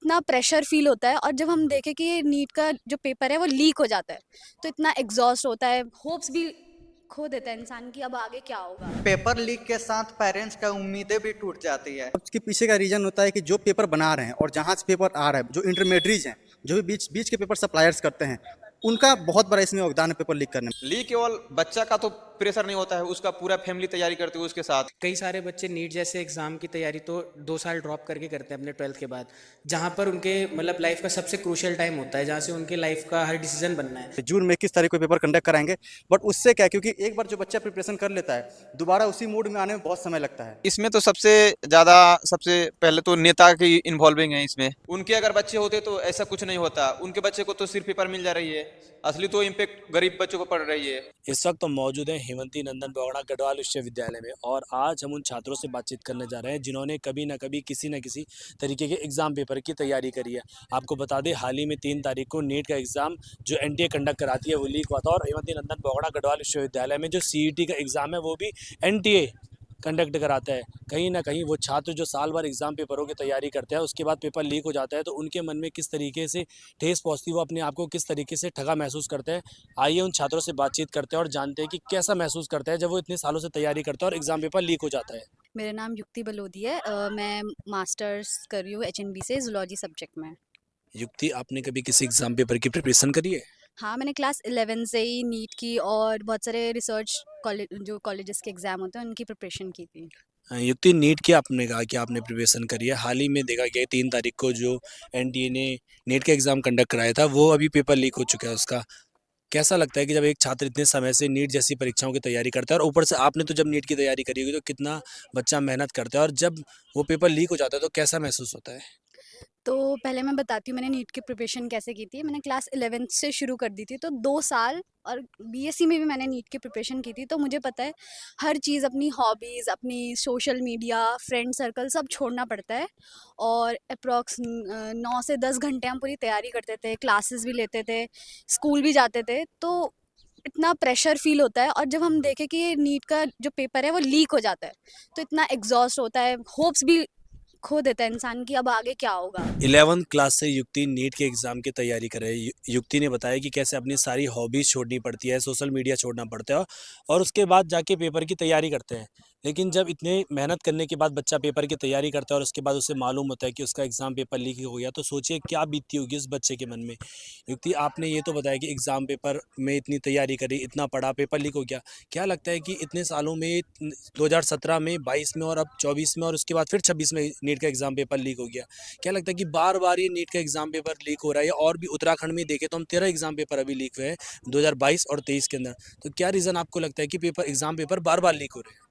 इतना pressure feel होता है। और जब हम देखें कि ये नीट का जो पेपर है वो लीक हो जाता है तो इतना एग्जॉस्ट होता है, होप्स भी खो देता है इंसान की अब आगे क्या होगा। पेपर लीक के साथ पेरेंट्स का उम्मीदें भी टूट जाती है। उसके पीछे का रीजन होता है कि जो पेपर बना रहे हैं और जहाँ से पेपर आ रहा है, जो इंटरमीडिएट्स हैं, जो भी बीच बीच के पेपर सप्लायर्स करते हैं, उनका बहुत बड़ा इसमें योगदान है पेपर लीक करने में। लीक केवल बच्चा का तो प्रेशर नहीं होता है, उसका पूरा फैमिली तैयारी करती है उसके साथ। कई सारे बच्चे नीट जैसे एग्ज़ाम की तैयारी तो 2 साल ड्रॉप करके करते हैं अपने 12th के बाद, जहाँ पर उनके मतलब लाइफ का सबसे क्रूशियल टाइम होता है, जहाँ से उनके लाइफ का हर डिसीजन बनना है। जून में 21 तारीख को पेपर कंडक्ट कराएंगे, बट उससे क्या है, क्योंकि एक बार जो बच्चा प्रिपरेशन कर लेता है, दोबारा उसी मूड में आने में बहुत समय लगता है। इसमें तो सबसे पहले तो नेता की इन्वॉल्विंग है इसमें। उनके अगर बच्चे होते तो ऐसा कुछ नहीं होता, उनके बच्चे को तो सिर्फ पेपर मिल जा रही है, असली तो इम्पेक्ट गरीब बच्चों पर पड़ रही है। इस वक्त हम मौजूद हैं हेमंती नंदन बोगड़ा गढ़वाल विश्वविद्यालय में और आज हम उन छात्रों से बातचीत करने जा रहे हैं जिन्होंने कभी ना कभी किसी न किसी तरीके के एग्ज़ाम पेपर की तैयारी करी है। आपको बता दें, हाल ही में 3 तारीख को नीट का एग्ज़ाम जो एनटीए कंडक्ट कराती है वो लीक हुआ था और हेमंती नंदन बोगड़ा गढ़वाल विश्वविद्यालय में जो सीईटी का एग्ज़ाम है वो भी एनटीए कंडक्ट कराता है। कहीं ना कहीं वो छात्र जो साल भर एग्ज़ाम पेपरों की तैयारी करते हैं, उसके बाद पेपर लीक हो जाता है तो उनके मन में किस तरीके से ठेस पहुंचती है, वो अपने आप को किस तरीके से ठगा महसूस करते हैं। आइए उन छात्रों से बातचीत करते हैं और जानते हैं कि कैसा महसूस करते हैं जब वो इतने सालों से तैयारी करते हैं और एग्ज़ाम पेपर लीक हो जाता है। मेरा नाम युक्ति बलोदी है। मैं मास्टर्स कर रही हूँ एचएनबी से जूलॉजी सब्जेक्ट में। युक्ति, आपने कभी किसी एग्ज़ाम पेपर की प्रिपरेशन करी है? हाँ, मैंने क्लास 11 से ही नीट की और बहुत सारे रिसर्च कॉलेजेस के एग्ज़ाम होते हैं उनकी प्रिपरेशन की थी। युक्ति, नीट की आपने कहा कि आपने प्रिपरेशन करी है। हाल ही में देखा गया 3 तारीख को जो एनटीए ने नीट का एग्ज़ाम कंडक्ट कराया था वो अभी पेपर लीक हो चुका है उसका। कैसा लगता है कि जब एक छात्र इतने समय से नीट जैसी परीक्षाओं की तैयारी करता है और ऊपर से आपने तो जब नीट की तैयारी करी होगी तो कितना बच्चा मेहनत करता है और जब वो पेपर लीक हो जाता है तो कैसा महसूस होता है? तो पहले मैं बताती हूँ मैंने नीट की प्रिपरेशन कैसे की थी। मैंने क्लास 11th से शुरू कर दी थी, तो 2 साल और बीएससी में भी मैंने नीट की प्रिपरेशन की थी। तो मुझे पता है हर चीज़, अपनी हॉबीज़, अपनी सोशल मीडिया, फ्रेंड सर्कल सब छोड़ना पड़ता है। और अप्रॉक्स 9 से 10 घंटे हम पूरी तैयारी करते थे, क्लासेस भी लेते थे, स्कूल भी जाते थे। तो इतना प्रेशर फील होता है। और जब हम देखें कि ये नीट का जो पेपर है वो लीक हो जाता है तो इतना एग्जॉस्ट होता है, होप्स भी खो देता है इंसान की अब आगे क्या होगा। 11th क्लास से युक्ति नीट के एग्ज़ाम की तैयारी कर रहे हैं। युक्ति ने बताया कि कैसे अपनी सारी हॉबीज़ छोड़नी पड़ती है, सोशल मीडिया छोड़ना पड़ता है और उसके बाद जाके पेपर की तैयारी करते हैं। लेकिन जब इतने मेहनत करने के बाद बच्चा पेपर की तैयारी करता है और उसके बाद उसे मालूम होता है कि उसका एग्ज़ाम पेपर लीक हो गया, तो सोचिए क्या बीतती होगी उस बच्चे के मन में। युक्ति, आपने ये तो बताया कि एग्ज़ाम पेपर में इतनी तैयारी करी, इतना पढ़ा, पेपर लीक हो गया। क्या लगता है कि इतने सालों में 2017 में, 22 में और अब 24 में और उसके बाद फिर 26 में नीट का एग्ज़ाम पेपर लीक हो गया। क्या लगता है कि बार-बार ये नीट का एग्ज़ाम पेपर लीक हो रहा है? और भी उत्तराखंड में देखें तो हम 13 एग्ज़ाम पेपर अभी लीक हुए हैं 2022 और 23 के अंदर। तो क्या रीज़न आपको लगता है कि एग्ज़ाम पेपर बार-बार लीक हो रहे हैं?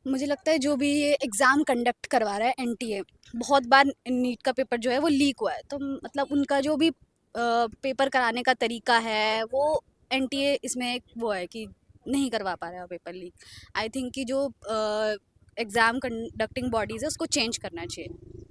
मुझे लगता है जो भी ये एग्ज़ाम कंडक्ट करवा रहा है एनटीए, बहुत बार नीट का पेपर जो है वो लीक हुआ है। तो मतलब उनका जो भी पेपर कराने का तरीका है वो एनटीए इसमें एक वो है कि नहीं करवा पा रहा है पेपर लीक। आई थिंक कि जो एग्ज़ाम कंडक्टिंग बॉडीज़ है उसको चेंज करना चाहिए।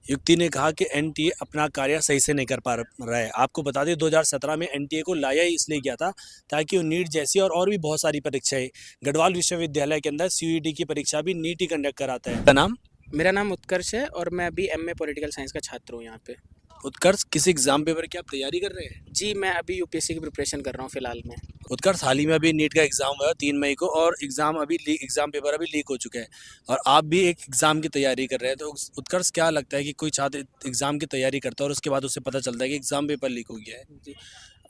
युक्ति ने कहा कि एनटीए अपना कार्य सही से नहीं कर पा रहा है। आपको बता दें 2017 में एनटीए को लाया ही इसलिए गया था ताकि वो नीट जैसी और भी बहुत सारी परीक्षाएं, गढ़वाल विश्वविद्यालय के अंदर सीयूईटी की परीक्षा भी नीट ही कंडक्ट कराता है। का नाम? मेरा नाम उत्कर्ष है और मैं अभी एमए पॉलिटिकल साइंस का छात्र हूँ यहाँ पे। उत्कर्ष, किसी एग्ज़ाम पेपर की आप तैयारी कर रहे हैं? जी, मैं अभी यूपीएससी की प्रिपरेशन कर रहा हूँ फ़िलहाल में। उत्कर्ष, हाल ही में अभी नीट का एग्ज़ाम हुआ 3 मई को और एग्ज़ाम पेपर अभी लीक हो चुके हैं और आप भी एक एग्ज़ाम की तैयारी कर रहे हैं। तो उत्कर्ष, क्या लगता है कि कोई छात्र एग्ज़ाम की तैयारी करता है और उसके बाद उसे पता चलता है कि एग्ज़ाम पेपर लीक हो गया है? जी।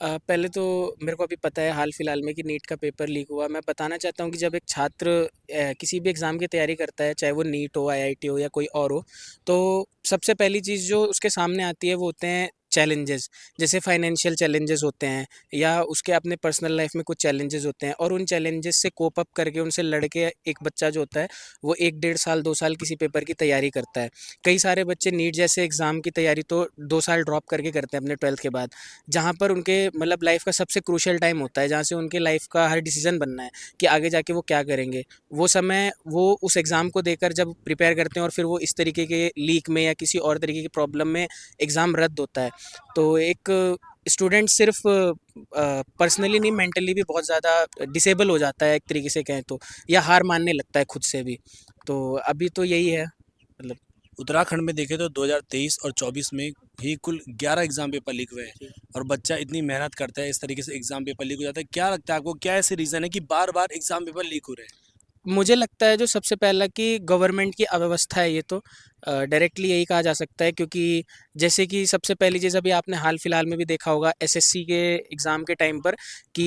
पहले तो मेरे को अभी पता है हाल फिलहाल में कि नीट का पेपर लीक हुआ। मैं बताना चाहता हूँ कि जब एक छात्र किसी भी एग्ज़ाम की तैयारी करता है, चाहे वो नीट हो, आईआईटी हो या कोई और हो, तो सबसे पहली चीज़ जो उसके सामने आती है वो होते हैं चैलेंजेस। जैसे फाइनेंशियल चैलेंजेस होते हैं या उसके अपने पर्सनल लाइफ में कुछ चैलेंजेस होते हैं और उन चैलेंजेस से कोप अप करके उनसे लड़ के एक बच्चा जो होता है वो 1 डेढ़ साल 2 साल किसी पेपर की तैयारी करता है। कई सारे बच्चे नीट जैसे एग्ज़ाम की तैयारी तो 2 साल ड्रॉप करके करते हैं अपने 12th के बाद, जहाँ पर उनके मतलब लाइफ का सबसे क्रूशियल टाइम होता है, जहाँ से उनके लाइफ का हर डिसीजन बनना है कि आगे जाके वो क्या करेंगे। वो समय वो उस एग्ज़ाम को देकर जब प्रिपेयर करते हैं और फिर वो इस तरीके के लीक में या किसी और तरीके की प्रॉब्लम में एग्ज़ाम रद्द होता है, तो एक स्टूडेंट सिर्फ पर्सनली नहीं, मेंटली भी बहुत ज़्यादा डिसेबल हो जाता है एक तरीके से कहें तो, या हार मानने लगता है खुद से भी। तो अभी तो यही है मतलब। उत्तराखंड में देखें तो 2023 और 24 में ही कुल 11 एग्जाम पेपर लीक हुए हैं और बच्चा इतनी मेहनत करता है, इस तरीके से एग्जाम पेपर लीक हो जाता है। क्या लगता है आपको, क्या ऐसे रीज़न है कि बार-बार एग्जाम पेपर लीक हो रहे हैं? मुझे लगता है जो सबसे पहला कि गवर्नमेंट की अव्यवस्था है ये तो डायरेक्टली यही कहा जा सकता है, क्योंकि जैसे कि सबसे पहली चीज़ अभी आपने हाल फिलहाल में भी देखा होगा एसएससी के एग्ज़ाम के टाइम पर कि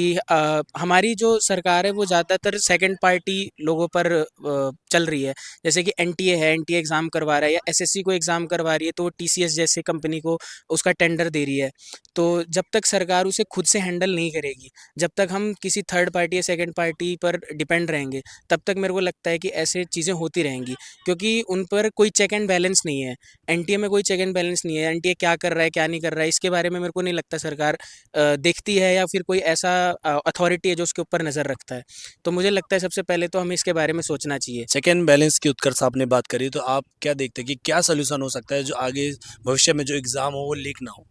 हमारी जो सरकार है वो ज़्यादातर सेकंड पार्टी लोगों पर चल रही है। जैसे कि एनटीए है, एनटीए एग्ज़ाम करवा रहा है, या एसएससी को एग्ज़ाम करवा रही है तो वो टीसीएस जैसे कंपनी को उसका टेंडर दे रही है। तो जब तक सरकार उसे खुद से हैंडल नहीं करेगी, जब तक हम किसी थर्ड पार्टी या सेकंड पार्टी पर डिपेंड रहेंगे, तब तक मेरे को लगता है कि ऐसे चीज़ें होती रहेंगी, क्योंकि उन पर कोई चेक एंड बैलेंस नहीं है। एनटीए में कोई चेक एंड बैलेंस नहीं है, एनटीए क्या कर रहा है क्या नहीं कर रहा है इसके बारे में मेरे को नहीं लगता सरकार देखती है, या फिर कोई ऐसा अथॉरिटी है जो उसके ऊपर नज़र रखता है। तो मुझे लगता है सबसे पहले तो हमें इसके बारे में सोचना चाहिए। चेक एंड बैलेंस की उत्कर्ष आपने बात करी, तो आप क्या देखते हैं कि क्या सॉल्यूशन हो सकता है जो आगे भविष्य में जो एग्ज़ाम हो वो लीक ना हो?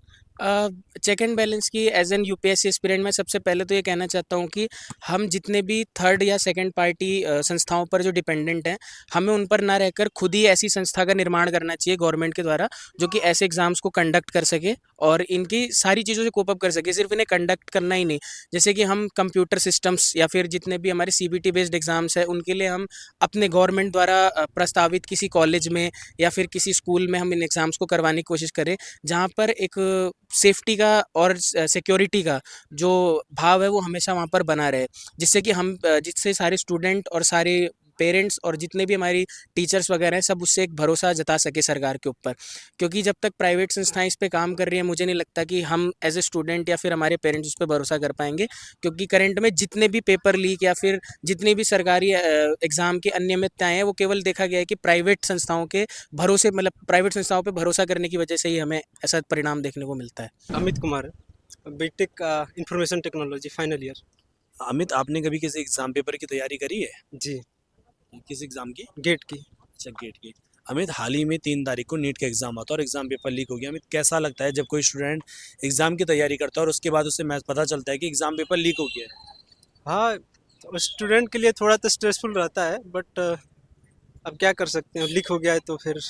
चेक एंड बैलेंस की एज एन यूपीएससी एस्पिरेंट मैं सबसे पहले तो ये कहना चाहता हूँ कि हम जितने भी थर्ड या सेकंड पार्टी संस्थाओं पर जो डिपेंडेंट हैं, हमें उन पर ना रहकर खुद ही ऐसी संस्था का निर्माण करना चाहिए गवर्नमेंट के द्वारा, जो कि ऐसे एग्ज़ाम्स को कंडक्ट कर सके और इनकी सारी चीज़ों से कोप अप कर सके। सिर्फ इन्हें कंडक्ट करना ही नहीं, जैसे कि हम कंप्यूटर सिस्टम्स या फिर जितने भी हमारे सीबीटी बेस्ड एग्ज़ाम्स हैं उनके लिए हम अपने गवर्नमेंट द्वारा प्रस्तावित किसी कॉलेज में या फिर किसी स्कूल में हम इन एग्ज़ाम्स को करवाने की कोशिश करें, जहाँ पर एक सेफ्टी का और सिक्योरिटी का जो भाव है वो हमेशा वहाँ पर बना रहे, जिससे कि हम जिससे सारे स्टूडेंट और सारे पेरेंट्स और जितने भी हमारी टीचर्स वगैरह हैं सब उससे एक भरोसा जता सके सरकार के ऊपर। क्योंकि जब तक प्राइवेट संस्थाएं इस पे काम कर रही हैं, मुझे नहीं लगता कि हम एज ए स्टूडेंट या फिर हमारे पेरेंट्स उस पर भरोसा कर पाएंगे, क्योंकि करंट में जितने भी पेपर लीक या फिर जितने भी सरकारी एग्ज़ाम की अनियमितताएं हैं वो केवल देखा गया है कि प्राइवेट संस्थाओं के भरोसे, मतलब प्राइवेट संस्थाओं पर भरोसा करने की वजह से ही हमें ऐसा परिणाम देखने को मिलता है। Amit Kumar, BTech information technology final year. Amit, आपने कभी किसी एग्जाम पेपर की तैयारी करी है? जी, किस एग्जाम की? गेट की। अच्छा, गेट की। अमित, हाल ही में 3 तारीख को नीट का एग्जाम आता है और एग्जाम पेपर लीक हो गया। अमित, कैसा लगता है जब कोई स्टूडेंट एग्जाम की तैयारी करता है और उसके बाद उसे पता चलता है कि एग्जाम पेपर लीक हो गया है? हाँ, तो स्टूडेंट के लिए थोड़ा तो स्ट्रेसफुल रहता है, बट अब क्या कर सकते हैं, लीक हो गया है तो फिर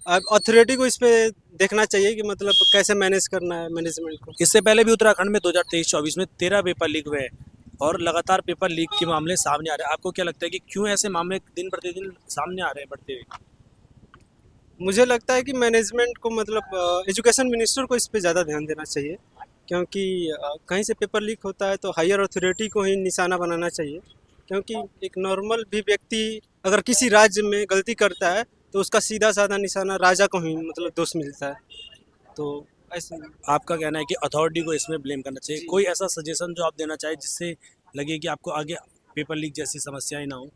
अब अथॉरिटी को इस पे देखना चाहिए कि मतलब कैसे मैनेज करना है मैनेजमेंट को। इससे पहले भी उत्तराखंड में 2023-24 में 13 पेपर लीक हुए हैं और लगातार पेपर लीक के मामले सामने आ रहे हैं। आपको क्या लगता है कि क्यों ऐसे मामले दिन प्रतिदिन सामने आ रहे हैं बढ़ते हुए? मुझे लगता है कि मैनेजमेंट को मतलब एजुकेशन मिनिस्टर को इस पे ज़्यादा ध्यान देना चाहिए, क्योंकि कहीं से पेपर लीक होता है तो हायर अथॉरिटी को ही निशाना बनाना चाहिए, क्योंकि एक नॉर्मल भी व्यक्ति अगर किसी राज्य में गलती करता है तो उसका सीधा साधा निशाना राजा को ही मतलब दोष मिलता है। तो ऐसे आपका कहना है कि अथॉरिटी को इसमें ब्लेम करना चाहिए। जी। कोई ऐसा सजेशन जो आप देना चाहें जिससे लगे कि आपको आगे पेपर लीक जैसी समस्याएं ना हो?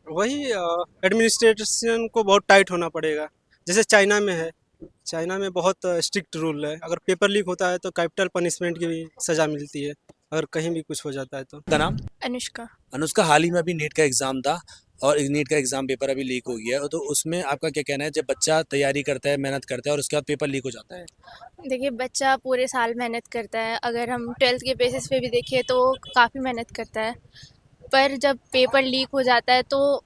वही एडमिनिस्ट्रेशन को बहुत टाइट होना पड़ेगा, जैसे चाइना में है। चाइना में बहुत स्ट्रिक्ट रूल है, अगर पेपर लीक होता है तो कैपिटल पनिशमेंट की भी सज़ा मिलती है अगर कहीं भी कुछ हो जाता है तो। का नाम? अनुष्का। अनुष्का, हाल ही में अभी नीट का एग्जाम था और नीट का एग्जाम पेपर अभी लीक हो गया है, तो उसमें आपका क्या कहना है जब बच्चा तैयारी करता है, मेहनत करता है और उसके बाद पेपर लीक हो जाता है? देखिए, बच्चा पूरे साल मेहनत करता है, अगर हम 12th के बेसिस पे भी देखें तो काफ़ी मेहनत करता है, पर जब पेपर लीक हो जाता है तो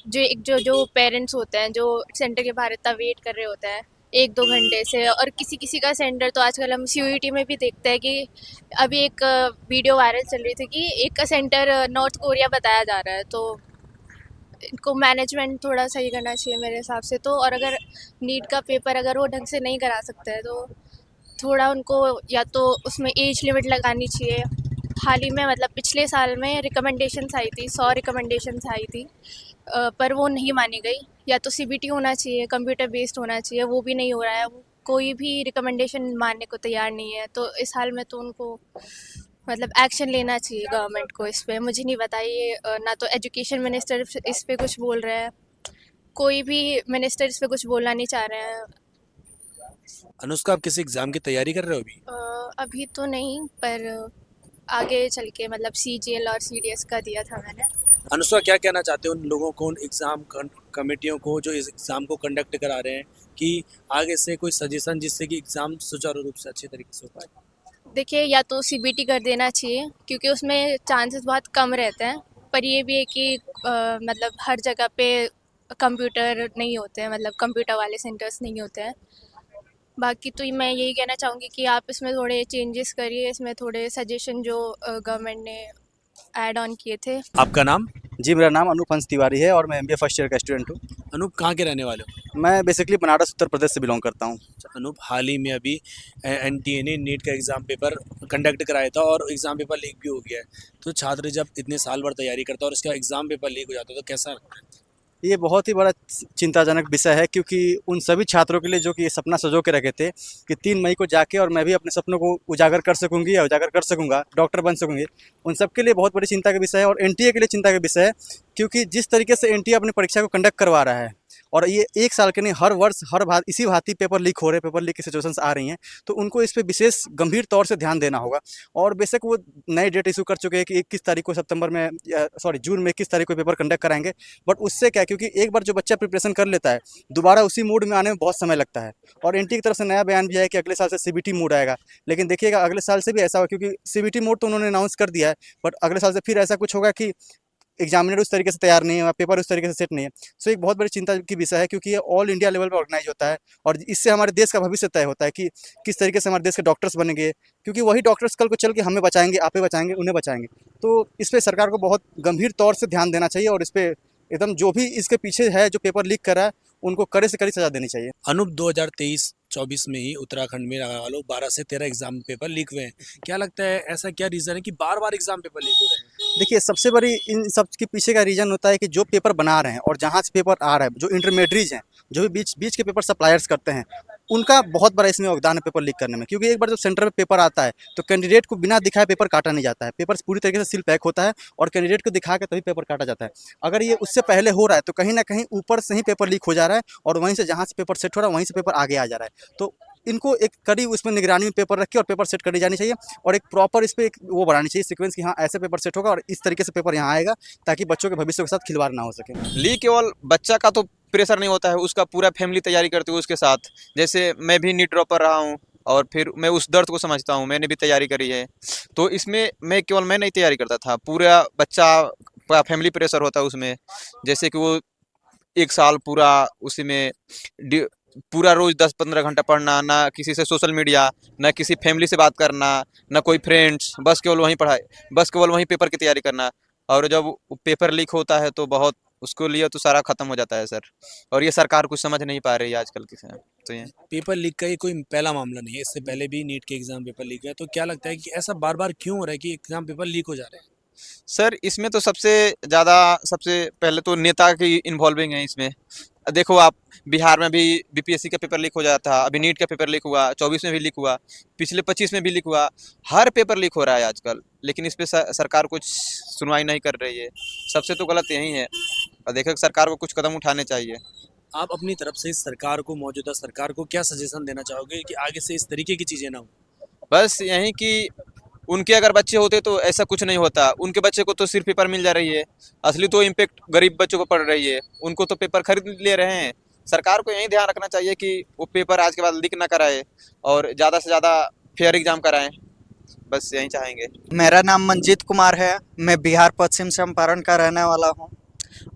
जो पेरेंट्स होते हैं जो सेंटर के बाहर इतना वेट कर रहे होते हैं 1-2 घंटे से, और किसी किसी का सेंटर तो आजकल हम सीयूईटी में भी देखते हैं कि अभी एक वीडियो वायरल चल रही थी कि एक का सेंटर नॉर्थ कोरिया बताया जा रहा है। तो इनको मैनेजमेंट थोड़ा सही करना चाहिए मेरे हिसाब से तो, और अगर नीट का पेपर अगर वो ढंग से नहीं करा सकते हैं तो थोड़ा उनको या तो उसमें एज लिमिट लगानी चाहिए। हाल ही में मतलब पिछले साल में रिकमेंडेशंस आई थी, 100 रिकमेंडेशंस आई थी, पर वो नहीं मानी गई। या तो सीबीटी होना चाहिए, कंप्यूटर बेस्ड होना चाहिए, वो भी नहीं हो रहा है। कोई भी रिकमेंडेशन मानने को तैयार नहीं है, तो इस हाल में तो उनको मतलब एक्शन लेना चाहिए गवर्नमेंट को इस पे। मुझे नहीं पता ये ना तो एजुकेशन मिनिस्टर इस पे कुछ बोल रहे हैं, कोई भी मिनिस्टर इस पे कुछ बोलना नहीं चाह रहे हैं। अनुष्का, आप किसी एग्जाम की तैयारी कर रहे हो अभी? अभी तो नहीं, पर आगे चल के मतलब सीजीएल और सीडीएस का दिया था मैंने। अनुष्का, क्या कहना चाहते हो उन लोगों को, उन एग्जाम कमेटियों को जो इस एग्जाम को कंडक्ट करा रहे हैं, कि आगे से कोई सजेशन जिससे कि एग्जाम सुचारू रूप से अच्छे तरीके से हो पाए? देखिए, या तो सीबीटी कर देना चाहिए क्योंकि उसमें चांसेस बहुत कम रहते हैं, पर ये भी है कि मतलब हर जगह पे कंप्यूटर नहीं होते हैं, मतलब कंप्यूटर वाले सेंटर्स नहीं होते हैं। बाकी तो मैं यही कहना चाहूँगी कि आप इसमें थोड़े चेंजेस करिए, इसमें थोड़े सजेशन जो गवर्नमेंट ने ऐड ऑन किए थे। आपका नाम? जी, मेरा नाम अनूप हंस तिवारी है और मैं एमबीए फर्स्ट ईयर का स्टूडेंट हूँ। अनूप कहाँ के रहने वाले हो? मैं बेसिकली बनारस उत्तर प्रदेश से बिलोंग करता हूँ। अनूप, हाल ही में अभी एनटीए ने नीट का एग्ज़ाम पेपर कंडक्ट कराया था और एग्ज़ाम पेपर लीक भी हो गया है। तो छात्र जब इतने साल भर तैयारी करता है और उसका एग्ज़ाम पेपर लीक हो जाता है तो कैसा लगता है? ये बहुत ही बड़ा चिंताजनक विषय है, क्योंकि उन सभी छात्रों के लिए जो कि ये सपना सँजो के रखे थे कि 3 मई को जाके और मैं भी अपने सपनों को उजागर कर सकूँगी या उजागर कर सकूँगा, डॉक्टर बन सकूँगी। उन सब के लिए बहुत बड़ी चिंता का विषय है और एनटीए के लिए चिंता का विषय है, क्योंकि जिस तरीके से एनटीए अपनी परीक्षा को कंडक्ट करवा रहा है और ये 1 साल के नहीं, हर वर्ष इसी भांति पेपर लीक हो रहे हैं, पेपर लीक की सिचुएशंस आ रही हैं, तो उनको इस पे विशेष गंभीर तौर से ध्यान देना होगा। और बेशक वो नए डेट इशू कर चुके हैं कि 21 तारीख को जून में 21 तारीख को पेपर कंडक्ट कराएंगे। बट उससे क्या है, क्योंकि एक बार जो बच्चा प्रिपरेशन कर लेता है, दोबारा उसी मूड में आने में बहुत समय लगता है। और एनटीए की तरफ से नया बयान भी है कि अगले साल से सीबीटी मोड आएगा, लेकिन देखिएगा अगले साल से भी ऐसा होगा, क्योंकि सीबीटी मोड तो उन्होंने अनाउंस कर दिया है, बट अगले साल से फिर ऐसा कुछ होगा कि एग्जामिनर उस तरीके से तैयार नहीं है, पेपर उस तरीके से सेट नहीं है। सो एक बहुत बड़ी चिंता की विषय है, क्योंकि ये ऑल इंडिया लेवल पे ऑर्गेनाइज होता है और इससे हमारे देश का भविष्य तय होता है कि किस तरीके से हमारे देश के डॉक्टर्स बनेंगे, क्योंकि वही डॉक्टर्स कल को चल के हमें बचाएंगे, आपे बचाएंगे, उन्हें बचाएंगे। तो इस पे सरकार को बहुत गंभीर तौर से ध्यान देना चाहिए और इस पे एकदम जो भी इसके पीछे है, जो पेपर लीक कर रहा है, उनको कड़े से कड़ी सजा देनी चाहिए। अनूप, 2023-24 में ही उत्तराखंड में लगा लो 12 से 13 एग्जाम पेपर लीक हुए हैं। क्या लगता है ऐसा क्या रीज़न है कि बार-बार एग्जाम पेपर लीक हो रहे हैं? देखिए, सबसे बड़ी इन सब के पीछे का रीज़न होता है कि जो पेपर बना रहे हैं और जहाँ से पेपर आ रहा है, जो इंटरमीडिएट्स हैं, जो भी बीच बीच के पेपर सप्लायर्स करते हैं, उनका बहुत बड़ा इसमें योगदान है पेपर लीक करने में। क्योंकि एक बार जब सेंटर में पेपर आता है, तो कैंडिडेट को बिना दिखाए पेपर काटा नहीं जाता है। पेपर पूरी तरीके से सील पैक होता है और कैंडिडेट को दिखा के तभी पेपर काटा जाता है। अगर ये उससे पहले हो रहा है, तो कहीं न कहीं ऊपर से ही पेपर लीक हो जा रहा है और वहीं से जहाँ से पेपर सेट हो रहा है, वहीं से पेपर आगे आ जा रहा है। तो इनको एक कड़ी उसमें निगरानी में पेपर रख के और पेपर सेट करी जानी चाहिए और एक प्रॉपर इस पे एक वो बनानी चाहिए सीक्वेंस कि हाँ, ऐसे पेपर सेट होगा और इस तरीके से पेपर यहाँ आएगा, ताकि बच्चों के भविष्य के साथ खिलवाड़ ना हो सके। लीक केवल बच्चा का तो प्रेशर नहीं होता है, उसका पूरा फैमिली तैयारी करती है उसके साथ। जैसे मैं भी नीट ड्रॉपर रहा हूँ और फिर मैं उस दर्द को समझता हूँ, मैंने भी तैयारी करी है। तो इसमें मैं नहीं तैयारी करता था, पूरा बच्चा का फैमिली प्रेशर होता है उसमें। जैसे कि वो 1 साल पूरा उसी में पूरा रोज 10-15 घंटा पढ़ना, ना किसी से सोशल मीडिया, ना किसी फैमिली से बात करना, ना कोई फ्रेंड्स, बस केवल वहीं पढ़ाई, बस केवल वहीं पेपर की तैयारी करना। और जब पेपर लीक होता है तो बहुत उसको लिए तो सारा खत्म हो जाता है सर। और ये सरकार कुछ समझ नहीं पा रही है आजकल की। तो ये पेपर लीक का ये कोई पहला मामला नहीं है, इससे पहले भी नीट के एग्जाम पेपर लीक हुआ है। तो क्या लगता है कि ऐसा बार-बार क्यों हो रहा है कि एग्जाम पेपर लीक हो जा रहे हैं? सर इसमें तो सबसे पहले तो नेता की इन्वॉल्विंग है इसमें। देखो आप, बिहार में भी बीपीएससी का पेपर लीक हो जाता था, अभी नीट का पेपर लीक हुआ, 24 में भी लीक हुआ, पिछले 25 में भी लीक हुआ। हर पेपर लीक हो रहा है आजकल, लेकिन इस पे सरकार कुछ सुनवाई नहीं कर रही है। सबसे तो गलत यही है और देखो सरकार को कुछ कदम उठाने चाहिए। आप अपनी तरफ से इस सरकार को, मौजूदा सरकार को क्या सजेशन देना चाहोगे कि आगे से इस तरीके की चीज़ें ना हो? बस यही कि उनके अगर बच्चे होते तो ऐसा कुछ नहीं होता। उनके बच्चे को तो सिर्फ पेपर मिल जा रही है, असली तो इम्पैक्ट गरीब बच्चों पर पड़ रही है। उनको तो पेपर खरीद ले रहे हैं। सरकार को यही ध्यान रखना चाहिए कि वो पेपर आज के बाद लीक ना कराए और ज़्यादा से ज़्यादा फेयर एग्जाम कराएं। बस यही चाहेंगे। मेरा नाम मंजीत कुमार है, मैं बिहार पश्चिम चंपारण का रहने वाला हूँ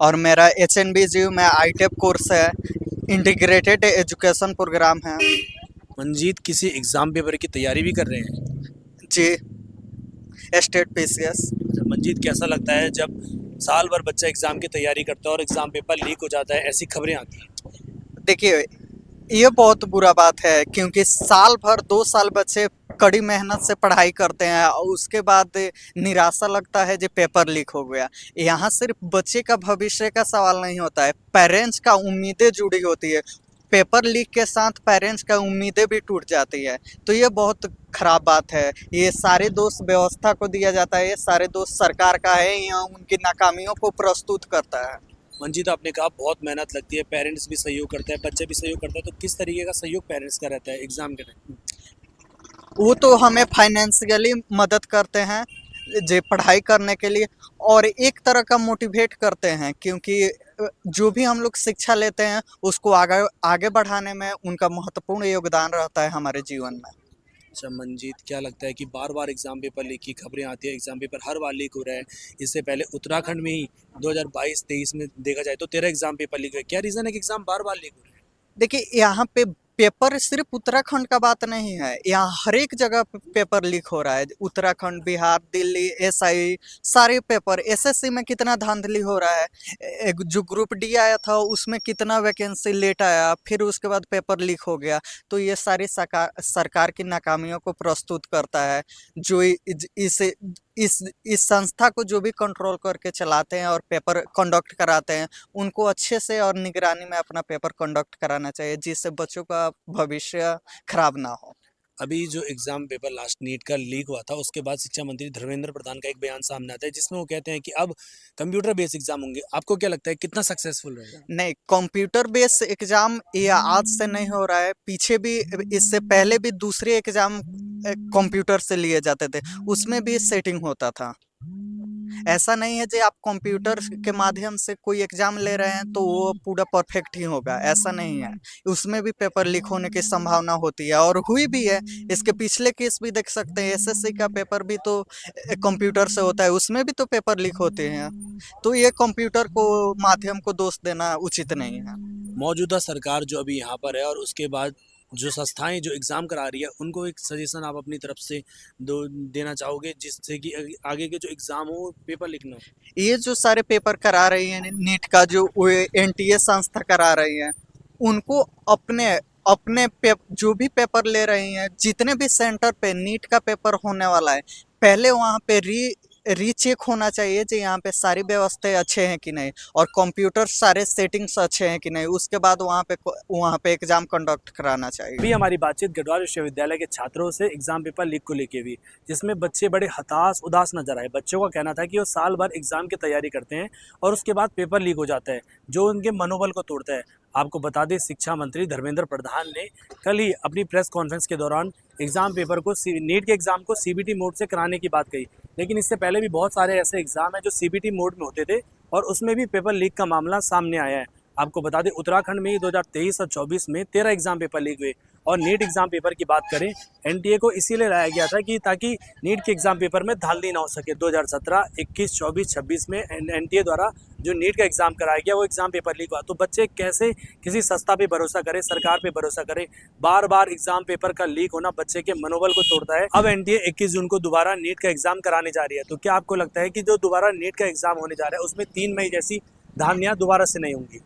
और मेरा HNBGU में ITEP कोर्स है, इंटीग्रेटेड एजुकेशन प्रोग्राम है। मंजीत किसी एग्जाम पेपर की तैयारी भी कर रहे हैं? जी, स्टेट PCS। अच्छा, मंजीत कैसा लगता है जब साल भर बच्चा एग्जाम की तैयारी करता है और एग्जाम पेपर लीक हो जाता है, ऐसी खबरें आती हैं? देखिए, ये बहुत बुरा बात है, क्योंकि साल भर 2 साल बच्चे कड़ी मेहनत से पढ़ाई करते हैं और उसके बाद निराशा लगता है जो पेपर लीक हो गया। यहाँ सिर्फ बच्चे का भविष्य का सवाल नहीं होता है, पेरेंट्स का उम्मीदें जुड़ी होती है। पेपर लीक के साथ पेरेंट्स का उम्मीदें भी टूट जाती है, तो ये बहुत खराब बात है। ये सारे दोष व्यवस्था को दिया जाता है, ये सारे दोष सरकार का है, या उनकी नाकामियों को प्रस्तुत करता है। मंजीत, आपने कहा बहुत मेहनत लगती है, पेरेंट्स भी सहयोग करते हैं, बच्चे भी सहयोग करते हैं, तो किस तरीके का सहयोग पेरेंट्स का रहता है एग्जाम के टाइम? वो तो हमें फाइनेंशियली मदद करते हैं जे पढ़ाई करने के लिए, और एक तरह का मोटिवेट करते हैं, क्योंकि जो भी हम लोग शिक्षा लेते हैं उसको आगे बढ़ाने में उनका महत्वपूर्ण योगदान रहता है हमारे जीवन में। अच्छा मंजीत, क्या लगता है कि बार-बार एग्ज़ाम पेपर लीक की खबरें आती है, एग्ज़ाम पेपर हर बार लीक हो रहा है। इससे पहले उत्तराखंड में ही 2022-23 में देखा जाए तो 13 एग्ज़ाम पेपर लीक हुए। क्या रीज़न है कि एग्ज़ाम बार-बार लीक हो रहे हैं? देखिए, यहाँ पे पेपर सिर्फ उत्तराखंड का बात नहीं है, यहाँ हर एक जगह पेपर लीक हो रहा है। उत्तराखंड, बिहार, दिल्ली, एसआई, सारे पेपर। एसएससी में कितना धांधली हो रहा है। एक जो ग्रुप डी आया था उसमें कितना वैकेंसी लेट आया, फिर उसके बाद पेपर लीक हो गया। तो ये सारी सरकार की नाकामियों को प्रस्तुत करता है। जो इस संस्था को जो भी कंट्रोल करके चलाते हैं और पेपर कंडक्ट कराते हैं, उनको अच्छे से और निगरानी में अपना पेपर कंडक्ट कराना चाहिए, जिससे बच्चों का भविष्य खराब ना हो। अभी जो एग्ज़ाम पेपर लास्ट नीट का लीक हुआ था, उसके बाद शिक्षा मंत्री धर्मेंद्र प्रधान का एक बयान सामने आता है, जिसमें वो कहते हैं कि अब कंप्यूटर बेस्ड एग्ज़ाम होंगे। आपको क्या लगता है कितना सक्सेसफुल रहेगा? नहीं, कंप्यूटर बेस एग्जाम ये आज से नहीं हो रहा है, पीछे भी इससे पहले भी दूसरे एग्जाम कंप्यूटर से लिए जाते थे, उसमें भी सेटिंग होता था। ऐसा नहीं है कि आप कंप्यूटर के माध्यम से कोई एग्जाम ले रहे हैं तो वो पूरा परफेक्ट ही होगा, ऐसा नहीं है। उसमें भी पेपर लीक होने की संभावना होती है और हुई भी है। इसके पिछले केस भी देख सकते हैं, एसएससी का पेपर भी तो कंप्यूटर से होता है, उसमें भी तो पेपर लीक होते हैं। तो ये कंप्यूटर को माध्यम को दोष देना उचित नहीं है। मौजूदा सरकार जो अभी यहाँ पर है और उसके बाद जो संस्थाएं जो एग्ज़ाम करा रही है, उनको एक सजेशन आप अपनी तरफ से देना चाहोगे, जिससे कि आगे के जो एग्ज़ाम हो पेपर लीक ना हो? ये जो सारे पेपर करा रही है नीट का, जो एनटीए संस्था करा रही है, उनको अपने अपने जो भी पेपर ले रही हैं, जितने भी सेंटर पे नीट का पेपर होने वाला है, पहले वहाँ पे रीचेक होना चाहिए कि यहाँ पे सारी व्यवस्थाएं अच्छे हैं कि नहीं और कंप्यूटर सारे सेटिंग्स अच्छे हैं कि नहीं। उसके बाद वहाँ पे एग्जाम कंडक्ट कराना चाहिए। अभी हमारी बातचीत गढ़वाल विश्वविद्यालय के छात्रों से एग्जाम पेपर लीक को लेके हुई, जिसमें बच्चे बड़े हताश उदास नजर आए। बच्चों का कहना था कि वो साल भर एग्जाम की तैयारी करते हैं और उसके बाद पेपर लीक हो जाता है, जो उनके मनोबल को तोड़ता है। आपको बता दें, शिक्षा मंत्री धर्मेंद्र प्रधान ने कल ही अपनी प्रेस कॉन्फ्रेंस के दौरान एग्जाम पेपर को नीट के एग्जाम को सीबीटी मोड से कराने की बात कही। लेकिन इससे पहले भी बहुत सारे ऐसे एग्जाम हैं जो सीबीटी मोड में होते थे और उसमें भी पेपर लीक का मामला सामने आया है। आपको बता दें, उत्तराखंड में ही 2023 और 24 में 13 एग्जाम पेपर लीक हुए। और नीट एग्जाम पेपर की बात करें, एनटीए को इसीलिए लाया गया था कि ताकि नीट के एग्जाम पेपर में धांधली ना हो सके। 2017, 21, 24, 26 में एनटीए द्वारा जो नीट का एग्जाम कराया गया, वो एग्जाम पेपर लीक हुआ। तो बच्चे कैसे किसी संस्था पे भरोसा करें, सरकार पे भरोसा करें? बार बार एग्जाम पेपर का लीक होना बच्चे के मनोबल को तोड़ता है। अब एनटीए 21 जून को दोबारा नीट का एग्जाम कराने जा रही है। तो क्या आपको लगता है कि जो दोबारा नीट का एग्जाम होने जा रहा है, उसमें 3 मई जैसी धांधलियां दोबारा से नहीं होंगी?